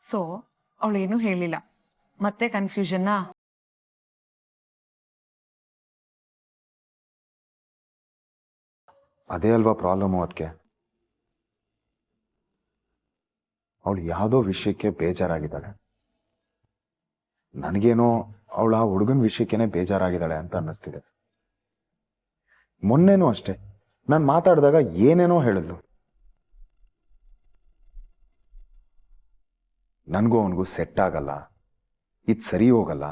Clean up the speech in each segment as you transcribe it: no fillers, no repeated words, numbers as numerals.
So ಅವಳೇನು ಹೇಳಿಲ್ಲ, ಮತ್ತೆ ಕನ್ಫ್ಯೂಷನ್ನಾ? ಅದೇ ಅಲ್ವಾ ಪ್ರಾಬ್ಲಮ್ಮು. ಅದಕ್ಕೆ ಅವಳು ಯಾವುದೋ ವಿಷಯಕ್ಕೆ ಬೇಜಾರಾಗಿದ್ದಾಳೆ. ನನಗೇನೋ ಅವಳು ಆ ಹುಡುಗನ ವಿಷಯಕ್ಕೇನೆ ಬೇಜಾರಾಗಿದ್ದಾಳೆ ಅಂತ ಅನ್ನಿಸ್ತಿದೆ. ಮೊನ್ನೆನೂ ಅಷ್ಟೇ ನಾನು ಮಾತಾಡಿದಾಗ ಏನೇನೋ ಹೇಳಿದ್ಲು. ನನಗೂ ಅವನಿಗೂ ಸೆಟ್ ಆಗಲ್ಲ, ಇದು ಸರಿ ಹೋಗಲ್ಲ,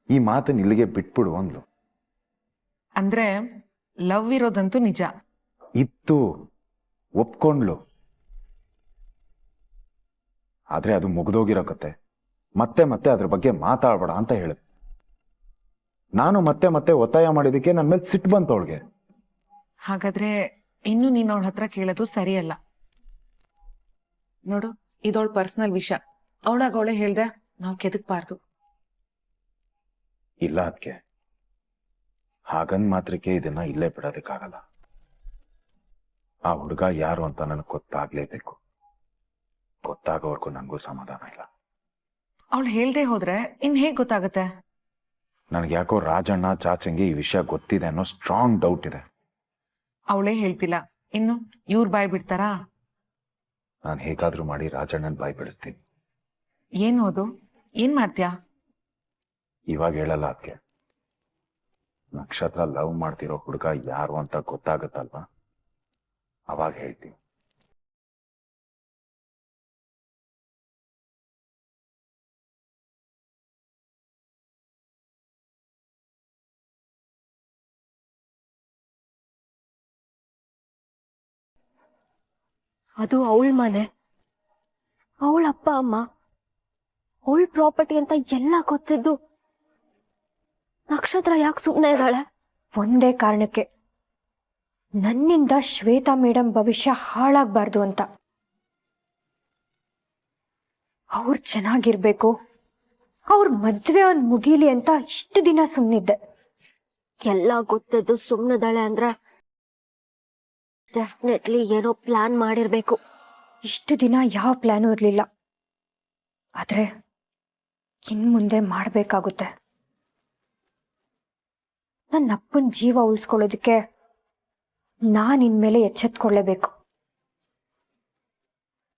ಈ ಮಾತನ್ನ ಇಲ್ಲಿಗೆ ಬಿಟ್ಬಿಡು ಅಂದ್ಲು. ಅಂದ್ರೆ ಲವ್ ಇರೋದಂತೂ ನಿಜ. ಇತ್ತು, ಒಪ್ಕೊಂಡ್ಲು. ಆದ್ರೆ ಅದು ಮುಗ್ದೋಗಿರೋ ಕತೆ. ಮತ್ತೆ ಮತ್ತೆ ಅದ್ರ ಬಗ್ಗೆ ಮಾತಾಡ್ಬೇಡ ಅಂತ ಹೇಳಿದೆ. ನಾನು ಮತ್ತೆ ಮತ್ತೆ ಒತ್ತಾಯ ಮಾಡಿದಕ್ಕೆ ನನ್ನ ಮೇಲೆ ಸಿಟ್ಟು ಬಂತು ಅವಳಿಗೆ. ಹಾಗಾದ್ರೆ ಇನ್ನು ನೀನ್ ಅವಳ ಹತ್ರ ಕೇಳೋದು ಸರಿಯಲ್ಲ. ನೋಡು, ಇದವಳ ಪರ್ಸನಲ್ ವಿಷಯ. ಅವಳಾಗ ಹೇಳ್ದೆ ನಾವು ಕೆದಕ್ಬಾರ್ದು. ಇಲ್ಲ ಅದಕ್ಕೆ ಹಾಗಂದ್ ಮಾತ್ರಕ್ಕೆ ಇದನ್ನ ಇಲ್ಲೇ ಬಿಡೋದಕ್ಕಾಗಲ್ಲ. ಆ ಹುಡುಗ ಯಾರು ಅಂತ ನನಗೆ ಗೊತ್ತಾಗ್ಲೇಬೇಕು. ಗೊತ್ತಾಗೋವರೆಗೂ ನನಗೂ ಸಮಾಧಾನ ಇಲ್ಲ. ಅವಳು ಹೇಳ್ದೆ ಹೋದ್ರೆ ಇನ್ ಹೇಗ್ ಗೊತ್ತಾಗತ್ತೆ? ನನಗೆ ಯಾಕೋ ರಾಜಣ್ಣ ಚಾಚಂಗೆ ಈ ವಿಷಯ ಗೊತ್ತಿದೆ ಅನ್ನೋ ಸ್ಟ್ರಾಂಗ್ ಡೌಟ್ ಇದೆ. ಅವಳೇ ಹೇಳ್ತಿಲ್ಲ, ಇನ್ನು ಇವ್ರು ಬಾಯ್ ಬಿಡ್ತಾರಾ? ನಾನು ಹೇಗಾದ್ರೂ ಮಾಡಿ ರಾಜಣ್ಣನ ಬಾಯಿ ಬಿಡಿಸ್ತೀನಿ. ಏನು ಅದು? ಏನ್ ಮಾಡ್ತೀಯಾ? ಇವಾಗ ಹೇಳಲ್ಲ ಅದಕ್ಕೆ. ನಕ್ಷತ್ರ ಲವ್ ಮಾಡ್ತಿರೋ ಹುಡುಗ ಯಾರು ಅಂತ ಗೊತ್ತಾಗತ್ತಲ್ವಾ, ಅವಾಗ ಹೇಳ್ತೀನಿ. ಅದು ಅವಳ ಮನೆ, ಅವಳ ಅಪ್ಪ ಅಮ್ಮ, ಅವಳ ಪ್ರಾಪರ್ಟಿ ಅಂತ ಎಲ್ಲ ಗೊತ್ತಿದ್ದು ನಕ್ಷತ್ರ ಯಾಕೆ ಸುಮ್ಮನೆ ಇದ್ದಾಳೆ? ಒಂದೇ ಕಾರಣಕ್ಕೆ, ನನ್ನಿಂದ ಶ್ವೇತಾ ಮೇಡಮ್ ಭವಿಷ್ಯ ಹಾಳಾಗಬಾರ್ದು ಅಂತ. ಅವ್ರು ಚೆನ್ನಾಗಿರ್ಬೇಕು, ಅವ್ರ ಮದ್ವೆ ಒಂದ್ ಮುಗೀಲಿ ಅಂತ ಇಷ್ಟು ದಿನ ಸುಮ್ಮನಿದ್ದೆ. ಎಲ್ಲ ಗೊತ್ತಿದ್ದು ಸುಮ್ಮನಿದ್ದಾಳೆ ಅಂದ್ರೆ ಡೆಫಿನೆಟ್ಲಿ ಏನೋ ಪ್ಲಾನ್ ಮಾಡಿರ್ಬೇಕು. ಇಷ್ಟು ದಿನ ಯಾವ ಪ್ಲಾನು ಇರಲಿಲ್ಲ, ಆದ್ರೆ ಇನ್ ಮುಂದೆ ಮಾಡಬೇಕಾಗುತ್ತೆ. ನನ್ನ ಅಪ್ಪನ ಜೀವ ಉಳಿಸ್ಕೊಳ್ಳೋದಕ್ಕೆ ನಾನು ಇನ್ಮೇಲೆ ಎಚ್ಚೆತ್ಕೊಳ್ಳೇಬೇಕು.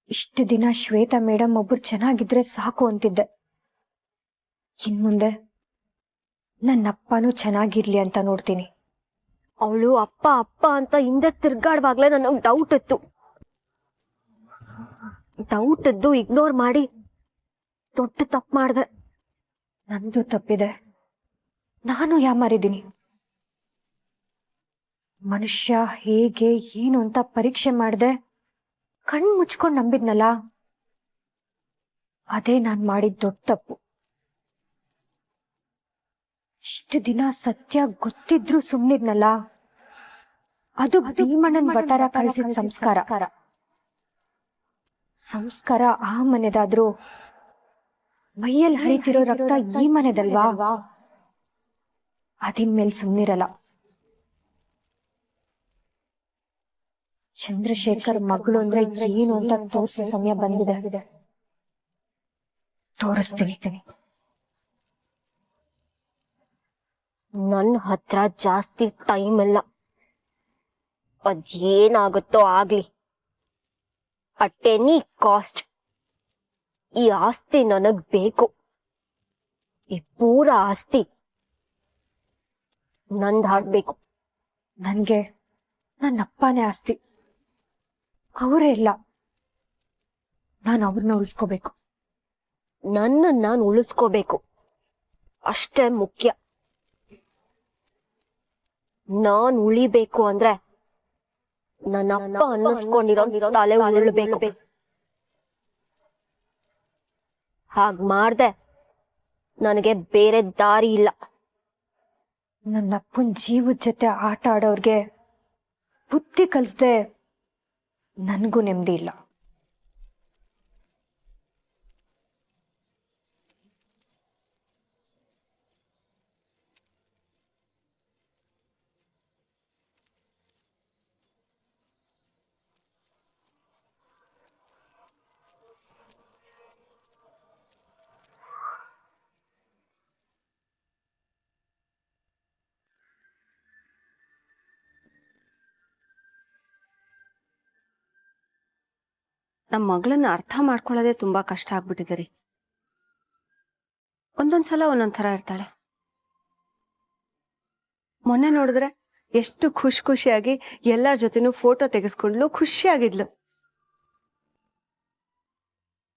ಇಷ್ಟು ದಿನ ಶ್ವೇತಾ ಮೇಡಮ್ ಒಬ್ರು ಚೆನ್ನಾಗಿದ್ರೆ ಸಾಕು ಅಂತಿದ್ದೆ. ಇನ್ ಮುಂದೆ ನನ್ನ ಅಪ್ಪನೂ ಚೆನ್ನಾಗಿರ್ಲಿ ಅಂತ ನೋಡ್ತೀನಿ. ಅವಳು ಅಪ್ಪ ಅಪ್ಪ ಅಂತ ಹಿಂದೆ ತಿರ್ಗಾಡುವಾಗ್ಲೇ ನನಗೆ ಡೌಟ್ ಇತ್ತು. ಡೌಟ್ ಇದ್ದು ಇಗ್ನೋರ್ ಮಾಡಿ ದೊಡ್ಡ ತಪ್ಪು ಮಾಡಿದೆ. ನಂದು ತಪ್ಪಿದೆ, ನಾನು ಯಾಮಾರಿದ್ದೀನಿ. ಮನುಷ್ಯ ಹೇಗೆ ಏನು ಅಂತ ಪರೀಕ್ಷೆ ಮಾಡಿದೆ ಕಣ್ಣು ಮುಚ್ಕೊಂಡು ನಂಬಿದ್ನಲ್ಲ, ಅದೇ ನಾನು ಮಾಡಿದ ದೊಡ್ಡ ತಪ್ಪು. ಇಷ್ಟು ದಿನ ಸತ್ಯ ಗೊತ್ತಿದ್ರು ಸುಮ್ಮನಿದ್ನಲ್ಲ, ಅದು ಭೀಮಣ್ಣನ ವಟಾರ ಕಳಿಸಿದ ಸಂಸ್ಕಾರ. ಸಂಸ್ಕಾರ ಆ ಮನೆದಾದ್ರೂ ಮೈಯಲ್ಲಿ ಹರಿತಿರೋ ರಕ್ತ ಈ ಮನೆದಲ್ವಾ? ಅದಿನ್ಮೇಲೆ ಸುಮ್ಮನಿರಲ್ಲ. ಚಂದ್ರಶೇಖರ್ ಮಗಳು ಅಂದ್ರೆ ಏನು ಅಂತ ತೋರಿಸೋ ಸಮಯ ಬಂದಿದೆ. ತೋರಿಸ್ತೀನಿ. ನನ್ನ ಹತ್ರ ಜಾಸ್ತಿ ಟೈಮ್ ಇಲ್ಲ. ಅದೇನಾಗುತ್ತೋ ಆಗ್ಲಿ, ಅಟ್ ಎನಿ ಕಾಸ್ಟ್ ಈ ಆಸ್ತಿ ನನಗ್ ಬೇಕು. ಈ ಪೂರ ಆಸ್ತಿ ನಂದಾಗ್ಬೇಕು. ನನ್ಗೆ ನನ್ನ ಅಪ್ಪನೇ ಆಸ್ತಿ, ಅವರೇ ಇಲ್ಲ. ನಾನು ಅವ್ರನ್ನ ಉಳಿಸ್ಕೋಬೇಕು. ನಾನು ಉಳಿಸ್ಕೋಬೇಕು, ಅಷ್ಟೇ ಮುಖ್ಯ. ನಾನ್ ಉಳಿಬೇಕು ಅಂದ್ರೆ ನನ್ನ ಅಪ್ಪ ಅನ್ನಿಸ್ಕೊಂಡಿರೋ ತಲೆ ಉರುಳ್ಬೇಕು. ಹಾಗ್ ಮಾಡ್ದೆ ನನಗೆ ಬೇರೆ ದಾರಿ ಇಲ್ಲ. ನನ್ನ ಅಪ್ಪನ ಜೀವದ ಜೊತೆ ಆಟ ಆಡೋರ್ಗೆ ಬುದ್ಧಿ ಕಲಿಸ್ದೆ ನನಗೂ ನೆಮ್ಮದಿ ಇಲ್ಲ. ನಮ್ಮ ಮಗಳನ್ನ ಅರ್ಥ ಮಾಡ್ಕೊಳ್ಳೋದೇ ತುಂಬಾ ಕಷ್ಟ ಆಗ್ಬಿಟ್ಟಿದೆ ರೀ. ಒಂದೊಂದ್ಸಲ ಒಂದೊಂದ್ ಥರ ಇರ್ತಾಳೆ. ಮೊನ್ನೆ ನೋಡಿದ್ರೆ ಎಷ್ಟು ಖುಷಿಯಾಗಿ ಎಲ್ಲರ ಜೊತೆನೂ ಫೋಟೋ ತೆಗೆಸ್ಕೊಂಡ್ಲು, ಖುಷಿಯಾಗಿದ್ಲು.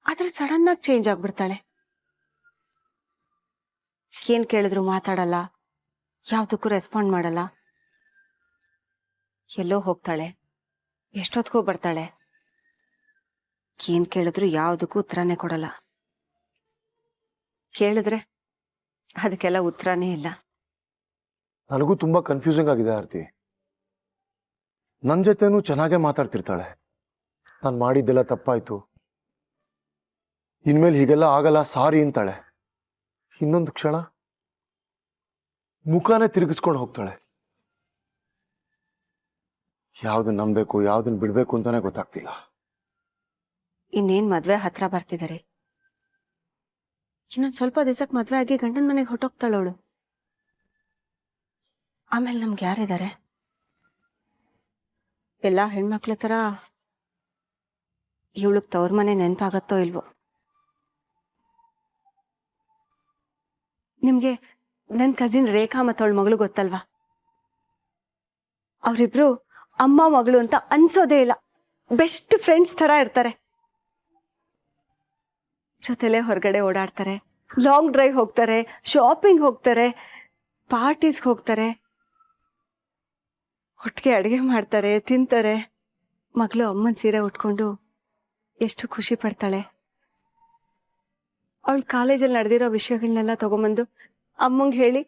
ಆದ್ರೆ ಸಡನ್ ಆಗಿ ಚೇಂಜ್ ಆಗ್ಬಿಡ್ತಾಳೆ. ಏನ್ ಕೇಳಿದ್ರು ಮಾತಾಡಲ್ಲ, ಯಾವ್ದಕ್ಕೂ ರೆಸ್ಪಾಂಡ್ ಮಾಡಲ್ಲ. ಎಲ್ಲೋ ಹೋಗ್ತಾಳೆ, ಎಷ್ಟೊತ್ಕೋ ಬರ್ತಾಳೆ. ಏನ್ ಕೇಳಿದ್ರು ಯಾವ್ದಕ್ಕೂ ಉತ್ತರನೇ ಕೊಡಲ್ಲ. ಕೇಳಿದ್ರೆ ಅದಕ್ಕೆಲ್ಲ ಉತ್ತರನೇ ಇಲ್ಲ. ನನಗೂ ತುಂಬಾ ಕನ್ಫ್ಯೂಸಿಂಗ್ ಆಗಿದೆ ಆರ್ತಿ. ನನ್ನ ಜೊತೆನೂ ಚೆನ್ನಾಗೇ ಮಾತಾಡ್ತಿರ್ತಾಳೆ. ನಾನು ಮಾಡಿದ್ದೆಲ್ಲ ತಪ್ಪಾಯ್ತು, ಇನ್ಮೇಲೆ ಹೀಗೆಲ್ಲ ಆಗಲ್ಲ, ಸಾರಿ ಅಂತಾಳೆ. ಇನ್ನೊಂದು ಕ್ಷಣ ಮುಖಾನೇ ತಿರುಗಿಸ್ಕೊಂಡು ಹೋಗ್ತಾಳೆ. ಯಾವ್ದನ್ನ ನಂಬೇಕು ಯಾವ್ದನ್ನ ಬಿಡ್ಬೇಕು ಅಂತಾನೆ ಗೊತ್ತಾಗ್ತಿಲ್ಲ. ಇನ್ನೇನ್ ಮದ್ವೆ ಹತ್ರ ಬರ್ತಿದ್ದಾರೆ. ಇನ್ನೊಂದ್ ಸ್ವಲ್ಪ ದಿವಸಕ್ಕೆ ಮದ್ವೆ ಆಗಿ ಗಂಡನ ಮನೆಗೆ ಹೊಟ್ಟೋಗ್ತಾಳವಳು. ಆಮೇಲೆ ನಮ್ಗೆ ಯಾರಿದ್ದಾರೆ? ಎಲ್ಲಾ ಹೆಣ್ಮಕ್ಳ ತರ ಇವಳಗ್ ತವ್ರ ಮನೆ ನೆನಪಾಗತ್ತೋ ಇಲ್ವೋ. ನಿಮ್ಗೆ ನನ್ ಕಸಿನ್ ರೇಖಾ ಮತ್ತವಳ ಮಗಳು ಗೊತ್ತಲ್ವಾ? ಅವರಿಬ್ರು ಅಮ್ಮ ಮಗಳು ಅಂತ ಅನ್ಸೋದೇ ಇಲ್ಲ. ಬೆಸ್ಟ್ ಫ್ರೆಂಡ್ಸ್ ತರ ಇರ್ತಾರೆ. ಜೊತೆಲೆ ಹೊರಗಡೆ ಓಡಾಡ್ತಾರೆ, ಲಾಂಗ್ ಡ್ರೈವ್ ಹೋಗ್ತಾರೆ, ಶಾಪಿಂಗ್ ಹೋಗ್ತಾರೆ, ಪಾರ್ಟೀಸ್ಗೆ ಹೋಗ್ತಾರೆ, ಒಟ್ಟಿಗೆ ಅಡುಗೆ ಮಾಡ್ತಾರೆ, ತಿಂತಾರೆ. ಮಗಳು ಅಮ್ಮನ ಸೀರೆ ಉಟ್ಕೊಂಡು ಎಷ್ಟು ಖುಷಿ ಪಡ್ತಾಳೆ. ಅವಳು ಕಾಲೇಜಲ್ಲಿ ನಡೆದಿರೋ ವಿಷಯಗಳನ್ನೆಲ್ಲ ತಗೊಂಬಂದು ಅಮ್ಮಂಗೆ ಹೇಳಿ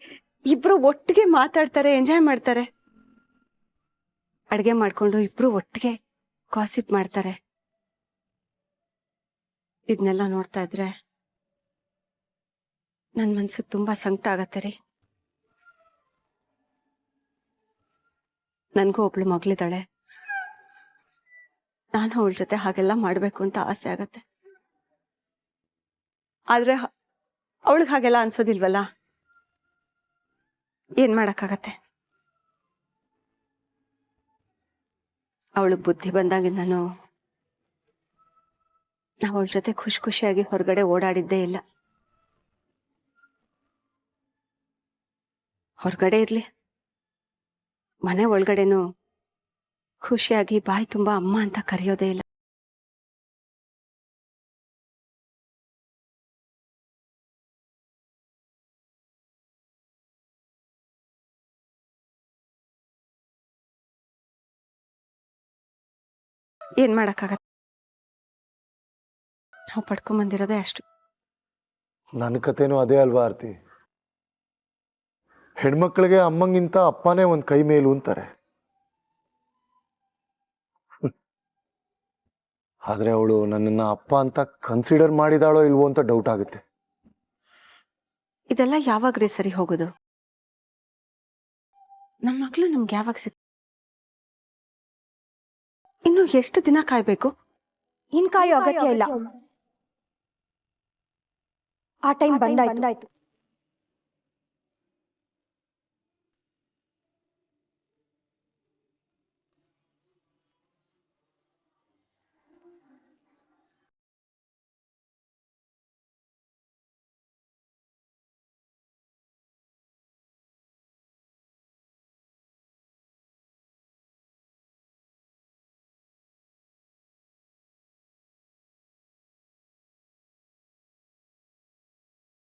ಇಬ್ರು ಒಟ್ಟಿಗೆ ಮಾತಾಡ್ತಾರೆ, ಎಂಜಾಯ್ ಮಾಡ್ತಾರೆ. ಅಡುಗೆ ಮಾಡ್ಕೊಂಡು ಇಬ್ರು ಒಟ್ಟಿಗೆ ಕಾಸಿಪ್ ಮಾಡ್ತಾರೆ. ಇದನ್ನೆಲ್ಲ ನೋಡ್ತಾ ಇದ್ರೆ ನನ್ನ ಮನ್ಸಿಗೆ ತುಂಬಾ ಸಂಕಟ ಆಗತ್ತೆ ರೀ. ನನ್ಗೂ ಒಬ್ಳು ಮಗಳಿದ್ದಾಳೆ. ನಾನು ಅವಳ ಜೊತೆ ಹಾಗೆಲ್ಲ ಮಾಡ್ಬೇಕು ಅಂತ ಆಸೆ ಆಗತ್ತೆ. ಆದ್ರೆ ಅವಳಿಗೆ ಹಾಗೆಲ್ಲ ಅನ್ಸೋದಿಲ್ವಲ್ಲ. ಏನ್ ಮಾಡಕ್ಕಾಗತ್ತೆ? ಅವಳಿಗೆ ಬುದ್ಧಿ ಬಂದಾಗಿಂದನು ನಾವು ಅವಳ ಜೊತೆ ಖುಷಿಯಾಗಿ ಹೊರಗಡೆ ಓಡಾಡಿದ್ದೇ ಇಲ್ಲ. ಹೊರಗಡೆ ಇರ್ಲಿ, ಮನೆ ಒಳಗಡೆನು ಖುಷಿಯಾಗಿ ಬಾಯಿ ತುಂಬಾ ಅಮ್ಮ ಅಂತ ಕರೆಯೋದೇ ಇಲ್ಲ. ಏನ್ ಮಾಡಕ್ಕಾಗತ್ತೆ? ನಾವು ಪಡ್ಕೊಂಬಂದಿರೋದೇ ಅಷ್ಟು. ನನ್ನ ಕಥೆನೂ ಅದೇ ಅಲ್ವಾ ಆರ್ತಿ? ಹೆಣ್ಮಕ್ಳಿಗೆ ಅಮ್ಮಂಗಿಂತ ಅಪ್ಪನೇ ಒಂದ್ ಕೈ ಮೇಲು ಅಂತಾರೆ. ಆದ್ರೆ ಅವಳು ನನ್ನನ್ನ ಅಪ್ಪ ಅಂತ ಕನ್ಸಿಡರ್ ಮಾಡಿದಾಳೋ ಇಲ್ವೋ ಅಂತ ಡೌಟ್ ಆಗುತ್ತೆ. ಇದೆಲ್ಲ ಯಾವಾಗ್ರಿ ಸರಿ ಹೋಗೋದು? ನಮ್ಮ ಮಕ್ಳು ನಮ್ಗೆ ಯಾವಾಗ ಸಿಕ್ ಇನ್ನು ಎಷ್ಟು ದಿನ ಕಾಯ್ಬೇಕು? ಇನ್ ಕಾಯೋ ಅಗತ್ಯ ಇಲ್ಲ. ಆ ಟೈಮ್ ಬಂದಾಯ್ತು.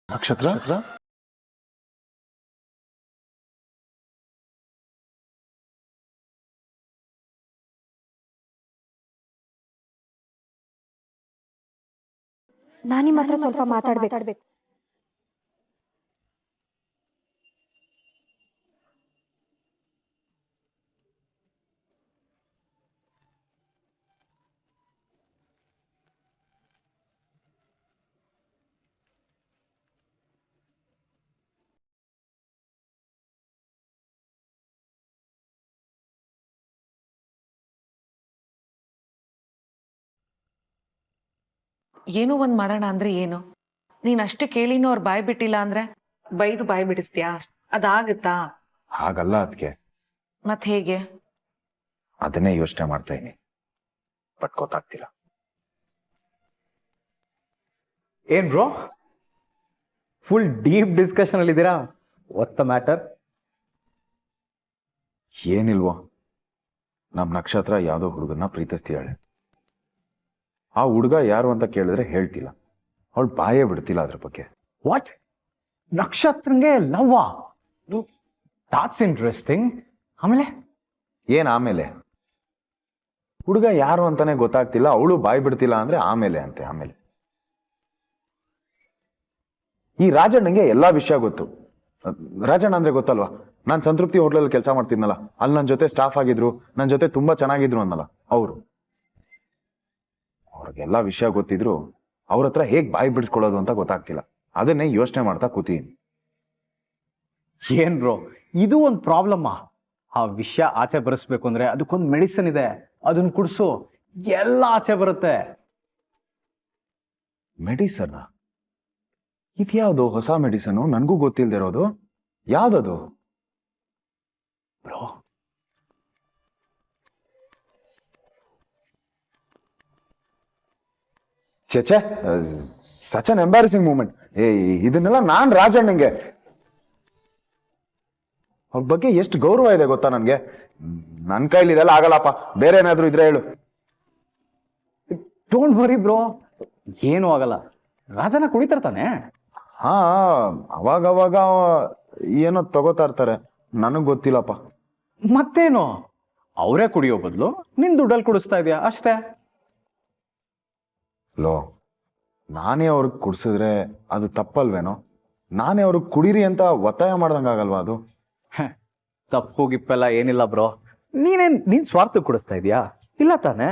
ನಕ್ಷತ್ರ ನಾನು ನಿಮ್ಮ ಹತ್ರ ಸ್ವಲ್ಪ ಮಾತಾಡ್ಬೇಕು. ಏನೋ ಒಂದ್ ಮಾಡೋಣ ಅಂದ್ರೆ ಏನು? ನೀನ್ ಅಷ್ಟು ಕೇಳಿನೂ ಅವ್ರು ಬಾಯ್ ಬಿಟ್ಟಿಲ್ಲ ಅಂದ್ರೆ ಬೈದು ಬಾಯ್ ಬಿಡಿಸ್ತೀಯಾ? ಅದಾಗತ್ತಾ? ಹಾಗಲ್ಲ ಅದಕ್ಕೆ, ಮತ್ ಹೇಗೆ? ಅದನ್ನೇ ಯೋಚನೆ ಮಾಡ್ತಾ ಇದೀನಿ, ಬಟ್ ಗೊತ್ತಾಗ್ತಿಲ್ಲ. ಏನ್ ಬ್ರೋ ಫುಲ್ ಡೀಪ್ ಡಿಸ್ಕಷನ್ ಅಲ್ಲಿ ಇದ್ದೀರಾ? What's the matter? ಏನಿಲ್ವೋ, ನಮ್ ನಕ್ಷತ್ರ ಯಾವ್ದೋ ಹುಡುಗನ್ನ ಪ್ರೀತಿಸ್ತೀಯಾಳೆ. ಆ ಹುಡುಗ ಯಾರು ಅಂತ ಕೇಳಿದ್ರೆ ಹೇಳ್ತಿಲ್ಲ, ಅವಳು ಬಾಯೇ ಬಿಡ್ತಿಲ್ಲ ಅದ್ರ ಬಗ್ಗೆ. ವಾಟ್? ನಕ್ಷತ್ರಂಗೆ ಲವ್ವಾ? That's interesting. ಆಮೇಲೆ ಏನ್ ಆಮೇಲೆ? ಹುಡುಗ ಯಾರು ಅಂತಾನೆ ಗೊತ್ತಾಗ್ತಿಲ್ಲ, ಅವಳು ಬಾಯ್ ಬಿಡ್ತಿಲ್ಲ ಅಂದ್ರೆ ಆಮೇಲೆ ಈ ರಾಜಣ್ಣಂಗೆ ಎಲ್ಲಾ ವಿಷಯ ಗೊತ್ತು. ರಾಜಣ್ಣ ಅಂದ್ರೆ ಗೊತ್ತಲ್ವಾ, ನಾನ್ ಸಂತೃಪ್ತಿ ಹೋಟ್ಲಲ್ಲಿ ಕೆಲಸ ಮಾಡ್ತಿದ್ನಲ್ಲ, ಅಲ್ಲಿ ನನ್ನ ಜೊತೆ ಸ್ಟಾಫ್ ಆಗಿದ್ರು, ನನ್ನ ಜೊತೆ ತುಂಬಾ ಚೆನ್ನಾಗಿದ್ರು ಅನ್ನಲ್ಲ ಅವರು. ಅವ್ರಿಗೆಲ್ಲಾ ವಿಷಯ ಗೊತ್ತಿದ್ರು ಅವ್ರ ಹತ್ರ ಹೇಗ್ ಬಾಯಿ ಬಿಡಿಸ್ಕೊಳ್ಳೋದು ಅಂತ ಗೊತ್ತಾಗ್ತಿಲ್ಲ. ಅದನ್ನೇ ಯೋಚನೆ ಮಾಡ್ತಾ ಕೂತೀನಿ. ಏನ್ ಬ್ರೋ ಇದು ಒಂದು ಪ್ರಾಬ್ಲಮ್. ಆ ವಿಷಯ ಆಚೆ ಬರಿಸ್ಬೇಕು ಅಂದ್ರೆ ಅದಕ್ಕೊಂದು ಮೆಡಿಸಿನ್ ಇದೆ, ಅದನ್ನ ಕುಡಿಸು, ಎಲ್ಲ ಆಚೆ ಬರುತ್ತೆ. ಮೆಡಿಸನ್? ಇದ್ಯಾವುದು ಹೊಸ ಮೆಡಿಸನ್, ನನ್ಗೂ ಗೊತ್ತಿಲ್ದಿರೋದು? ಯಾವ್ದದು ಬ್ರೋ? ಚೇಚೆ, ಸಚ್ ಅನ್ ಎಂಬ್ಯಾರಸಿಂಗ್ ಮೂಮೆಂಟ್. ಇದನ್ನೆಲ್ಲ ನಾನ್ ರಾಜಣ್ಣಂಗೆ, ಅವ್ರ ಬಗ್ಗೆ ಎಷ್ಟು ಗೌರವ ಇದೆ ಗೊತ್ತಾ ನನ್ಗೆ. ನನ್ ಕೈಲಿ ಇದೆಲ್ಲ ಆಗಲ್ಲಪ್ಪ, ಬೇರೆ ಏನಾದ್ರು ಇದ್ರೆ ಹೇಳು. ಡೋಂಟ್ ವರಿ ಬ್ರೋ, ಏನೂ ಆಗಲ್ಲ. ರಾಜನ ಕುಡಿತಿರ್ತಾನೆ. ಹಾ, ಅವಾಗ ಏನೋ ತಗೋತಾ ಇರ್ತಾರೆ, ನನಗ್ ಗೊತ್ತಿಲ್ಲಪ್ಪ. ಮತ್ತೇನು, ಅವರೇ ಕುಡಿಯೋ ಬದಲು ನಿನ್ ದುಡ್ಡಲ್ಲಿ ಕುಡಿಸ್ತಾ ಇದೆಯಾ ಅಷ್ಟೇ. ಲೋ, ನಾನೇ ಅವ್ರಿಗೆ ಕುಡ್ಸಿದ್ರೆ ಅದು ತಪ್ಪಲ್ವೇನೋ? ನಾನೇ ಅವ್ರಿಗೆ ಕುಡೀರಿ ಅಂತ ಒತ್ತಾಯ ಮಾಡ್ದಂಗಾಗಲ್ವಾ ಅದು? ತಪ್ಪು ಗಿಪ್ಪೆಲ್ಲ ಏನಿಲ್ಲ ಬ್ರೋ. ನೀನ್ ಸ್ವಾರ್ಥ ಕುಡಿಸ್ತಾ ಇದೀಯಾ? ಇಲ್ಲ ತಾನೆ.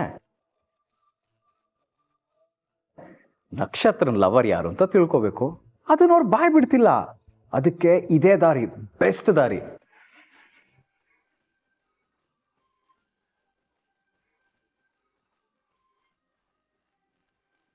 ನಕ್ಷತ್ರನ್ ಲವರ್ ಯಾರು ಅಂತ ತಿಳ್ಕೋಬೇಕು, ಅದನ್ನ ಅವ್ರು ಬಾಯ್ ಬಿಡ್ತಿಲ್ಲ. ಅದಕ್ಕೆ ಇದೇ ದಾರಿ, ಬೆಸ್ಟ್ ದಾರಿ.